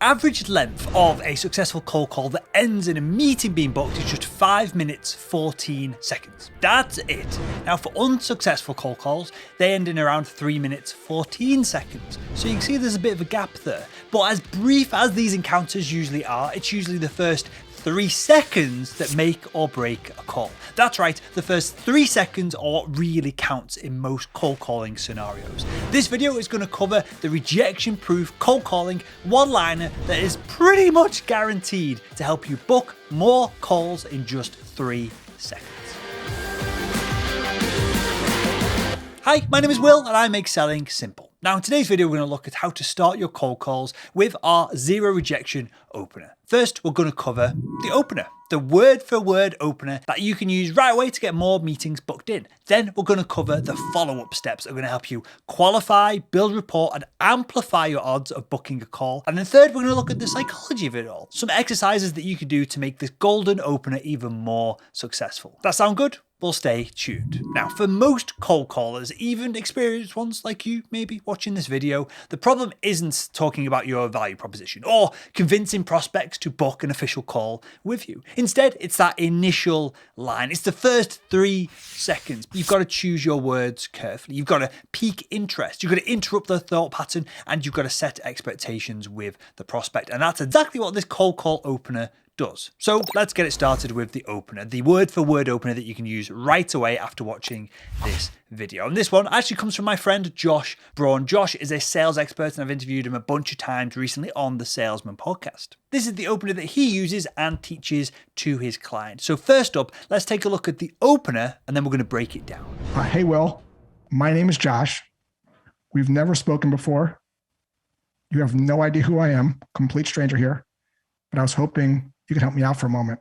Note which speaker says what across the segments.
Speaker 1: average length of a successful cold call that ends in a meeting being booked is just 5 minutes 14 seconds. That's it. Now for unsuccessful cold calls, they end in around 3 minutes 14 seconds. So you can see there's a bit of a gap there. But as brief as these encounters usually are, it's usually the first 3 seconds that make or break a call. That's right, the first 3 seconds are what really counts in most cold calling scenarios. This video is going to cover the rejection-proof cold calling one-liner that is pretty much guaranteed to help you book more calls in just 3 seconds. Hi, my name is Will and I make selling simple. Now in today's video, we're going to look at how to start your cold calls with our zero rejection opener. First, we're going to cover the opener, the word for word opener that you can use right away to get more meetings booked in. Then we're going to cover the follow-up steps that are going to help you qualify, build rapport, and amplify your odds of booking a call. And then third, we're going to look at the psychology of it all. Some exercises that you can do to make this golden opener even more successful. That sound good? Well, stay tuned. Now, for most cold callers, even experienced ones like you maybe watching this video, the problem isn't talking about your value proposition or convincing prospects to book an official call with you. Instead, it's that initial line. It's the first 3 seconds. You've got to choose your words carefully. You've got to pique interest. You've got to interrupt the thought pattern, and you've got to set expectations with the prospect. And that's exactly what this cold call opener does. So let's get it started with the opener, the word for word opener that you can use right away after watching this video. And this one actually comes from my friend Josh Braun. Josh is a sales expert and I've interviewed him a bunch of times recently on the Salesman podcast. This is the opener that he uses and teaches to his clients. So first up, let's take a look at the opener and then we're going to break it down.
Speaker 2: Hey, Will, my name is Josh. We've never spoken before. You have no idea who I am, complete stranger here, but I was hoping you could help me out for a moment.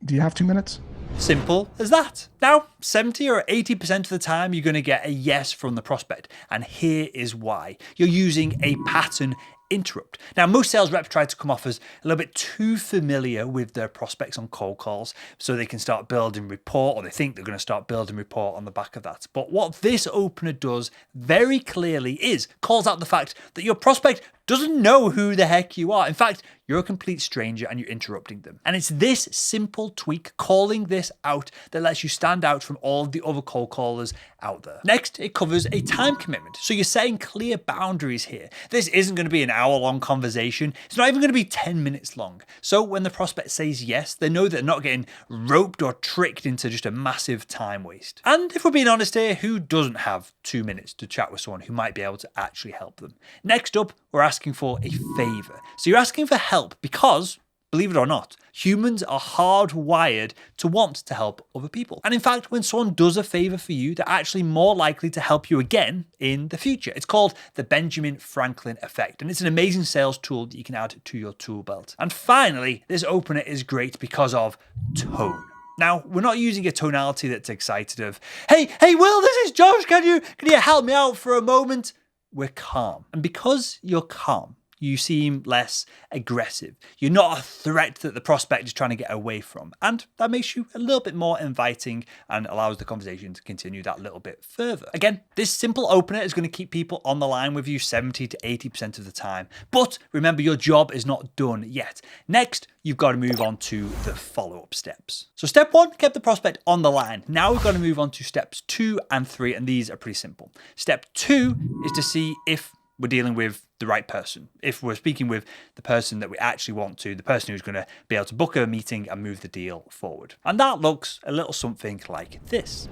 Speaker 2: Do you have 2 minutes?
Speaker 1: Simple as that. Now, 70 or 80% of the time, you're going to get a yes from the prospect. And here is why. You're using a pattern interrupt. Now, most sales reps try to come off as a little bit too familiar with their prospects on cold calls so they can start building rapport, or they think they're going to start building rapport on the back of that. But what this opener does very clearly is calls out the fact that your prospect doesn't know who the heck you are. In fact, you're a complete stranger and you're interrupting them. And it's this simple tweak, calling this out, that lets you stand out from all of the other cold callers out there. Next, it covers a time commitment. So you're setting clear boundaries here. This isn't going to be an hour-long conversation. It's not even going to be 10 minutes long. So when the prospect says yes, they know that they're not getting roped or tricked into just a massive time waste. And if we're being honest here, who doesn't have 2 minutes to chat with someone who might be able to actually help them? Next up, we're asking for a favor. So you're asking for help because, believe it or not, humans are hardwired to want to help other people. And in fact, when someone does a favor for you, they're actually more likely to help you again in the future. It's called the Benjamin Franklin effect, and it's an amazing sales tool that you can add to your tool belt. And finally, this opener is great because of tone. Now, we're not using a tonality that's excited of, hey, Will, this is Josh, can you help me out for a moment? We're calm. And because you're calm, you seem less aggressive. You're not a threat that the prospect is trying to get away from. And that makes you a little bit more inviting and allows the conversation to continue that little bit further. Again, this simple opener is going to keep people on the line with you 70 to 80% of the time. But remember, your job is not done yet. Next, you've got to move on to the follow-up steps. So step 1, kept the prospect on the line. Now we've got to move on to steps 2 and 3, and these are pretty simple. Step 2 is to see if we're dealing with the right person. If we're speaking with the person that we actually want to, the person who's going to be able to book a meeting and move the deal forward. And that looks a little something like this.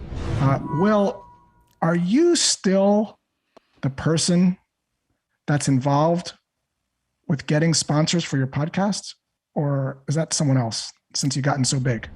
Speaker 2: Will, are you still the person that's involved with getting sponsors for your podcasts? Or is that someone else since you've gotten so big?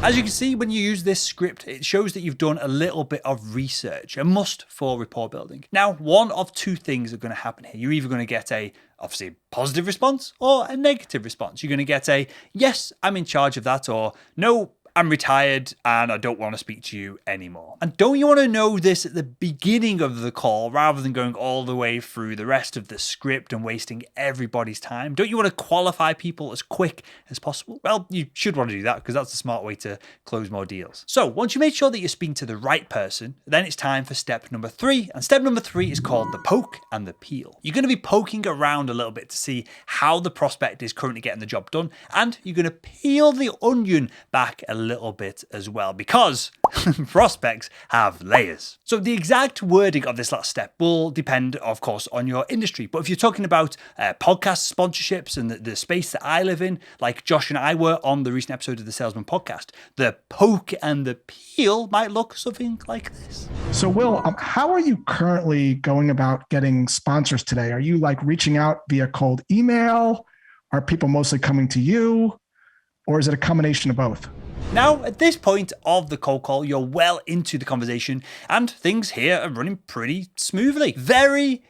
Speaker 1: As you can see, when you use this script, it shows that you've done a little bit of research, a must for rapport building. Now, one of 2 things are going to happen here. You're either going to get obviously a positive response or a negative response. You're going to get a, yes, I'm in charge of that, or no, I'm retired and I don't want to speak to you anymore. And don't you want to know this at the beginning of the call rather than going all the way through the rest of the script and wasting everybody's time? Don't you want to qualify people as quick as possible? Well, you should want to do that because that's the smart way to close more deals. So once you made sure that you're speaking to the right person, then it's time for step number 3. And step number 3 is called the poke and the peel. You're going to be poking around a little bit to see how the prospect is currently getting the job done. And you're going to peel the onion back a little bit as well because prospects have layers. So the exact wording of this last step will depend, of course, on your industry. But if you're talking about podcast sponsorships and the space that I live in, like Josh and I were on the recent episode of the Salesman podcast, the poke and the peel might look something like this.
Speaker 2: So Will, how are you currently going about getting sponsors today? Are you like reaching out via cold email? Are people mostly coming to you? Or is it a combination of both?
Speaker 1: Now, at this point of the cold call, you're well into the conversation and things here are running pretty smoothly. Very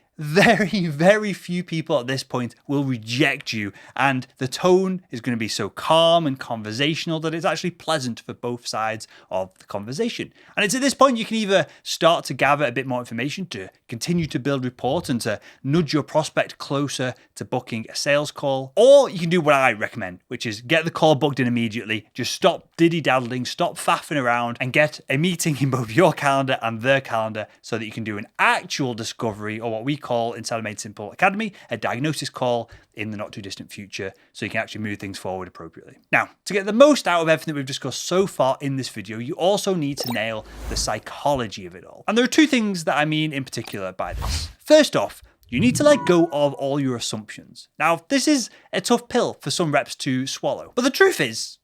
Speaker 1: few people at this point will reject you, and the tone is going to be so calm and conversational that it's actually pleasant for both sides of the conversation. And it's at this point you can either start to gather a bit more information to continue to build rapport and to nudge your prospect closer to booking a sales call, or you can do what I recommend, which is get the call booked in immediately. Just stop diddy-daddling, stop faffing around, and get a meeting in both your calendar and their calendar so that you can do an actual discovery, or what we call inside of Made Simple Academy, a diagnosis call in the not too distant future, so you can actually move things forward appropriately. Now, to get the most out of everything that we've discussed so far in this video, you also need to nail the psychology of it all. And there are 2 things that I mean in particular by this. First off, you need to let go of all your assumptions. Now, this is a tough pill for some reps to swallow, but the truth is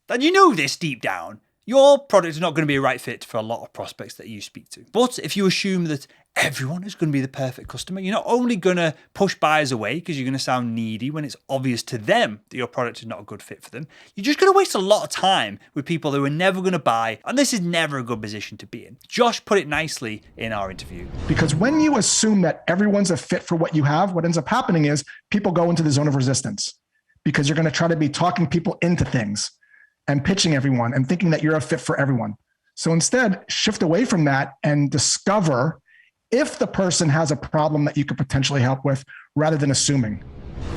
Speaker 1: that you know this deep down. Your product is not going to be a right fit for a lot of prospects that you speak to. But if you assume that everyone is going to be the perfect customer, you're not only going to push buyers away because you're going to sound needy when it's obvious to them that your product is not a good fit for them. You're just going to waste a lot of time with people who are never going to buy, and this is never a good position to be in. Josh put it nicely in our interview.
Speaker 2: Because when you assume that everyone's a fit for what you have, what ends up happening is people go into the zone of resistance because you're going to try to be talking people into things and pitching everyone and thinking that you're a fit for everyone. So instead, shift away from that and discover if the person has a problem that you could potentially help with rather than assuming.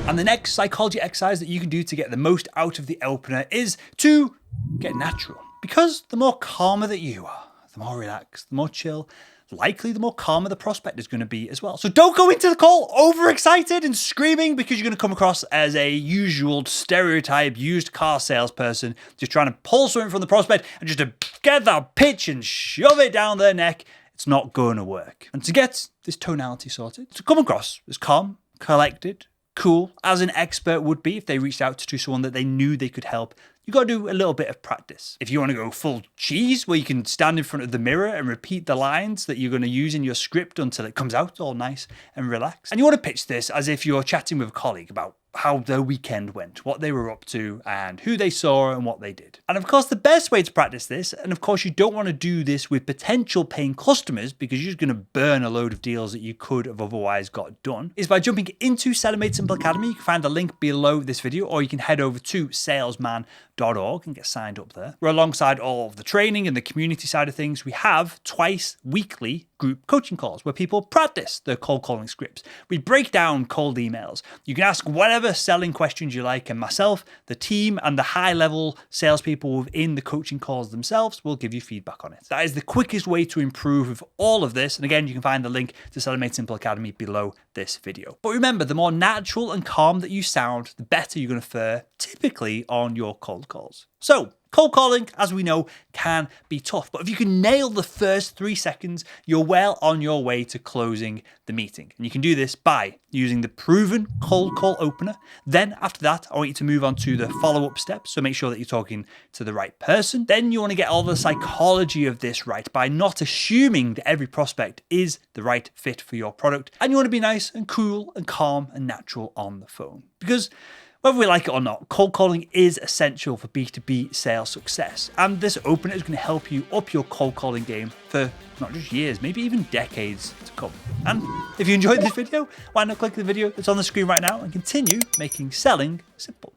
Speaker 1: And the next psychology exercise that you can do to get the most out of the opener is to get natural. Because the more calmer that you are, the more relaxed, the more chill, likely the more calmer the prospect is going to be as well. So don't go into the call overexcited and screaming because you're going to come across as a usual stereotype used car salesperson just trying to pull something from the prospect and just to get that pitch and shove it down their neck. It's not going to work. And to get this tonality sorted, to come across as calm, collected, cool, as an expert would be if they reached out to someone that they knew they could help, you got to do a little bit of practice. If you want to go full cheese, where you can stand in front of the mirror and repeat the lines that you're going to use in your script until it comes out all nice and relaxed. And you want to pitch this as if you're chatting with a colleague about how their weekend went, what they were up to, and who they saw and what they did. And of course, the best way to practice this, and of course you don't want to do this with potential paying customers because you're just going to burn a load of deals that you could have otherwise got done, is by jumping into Selling Made Simple Academy. You can find the link below this video, or you can head over to salesman.org and get signed up there. Where alongside all of the training and the community side of things, we have twice weekly group coaching calls where people practice their cold calling scripts. We break down cold emails. You can ask whatever selling questions you like, and myself, the team, and the high-level salespeople within the coaching calls themselves will give you feedback on it. That is the quickest way to improve with all of this. And again, you can find the link to Selling Made Simple Academy below this video. But remember, the more natural and calm that you sound, the better you're going to fare typically on your cold calls. So, cold calling, as we know, can be tough, but if you can nail the first 3 seconds, you're well on your way to closing the meeting. And you can do this by using the proven cold call opener. Then after that, I want you to move on to the follow-up steps. So make sure that you're talking to the right person. Then you want to get all the psychology of this right by not assuming that every prospect is the right fit for your product. And you want to be nice and cool and calm and natural on the phone. Because whether we like it or not, cold calling is essential for B2B sales success. And this opener is going to help you up your cold calling game for not just years, maybe even decades to come. And if you enjoyed this video, why not click the video that's on the screen right now and continue making selling simple.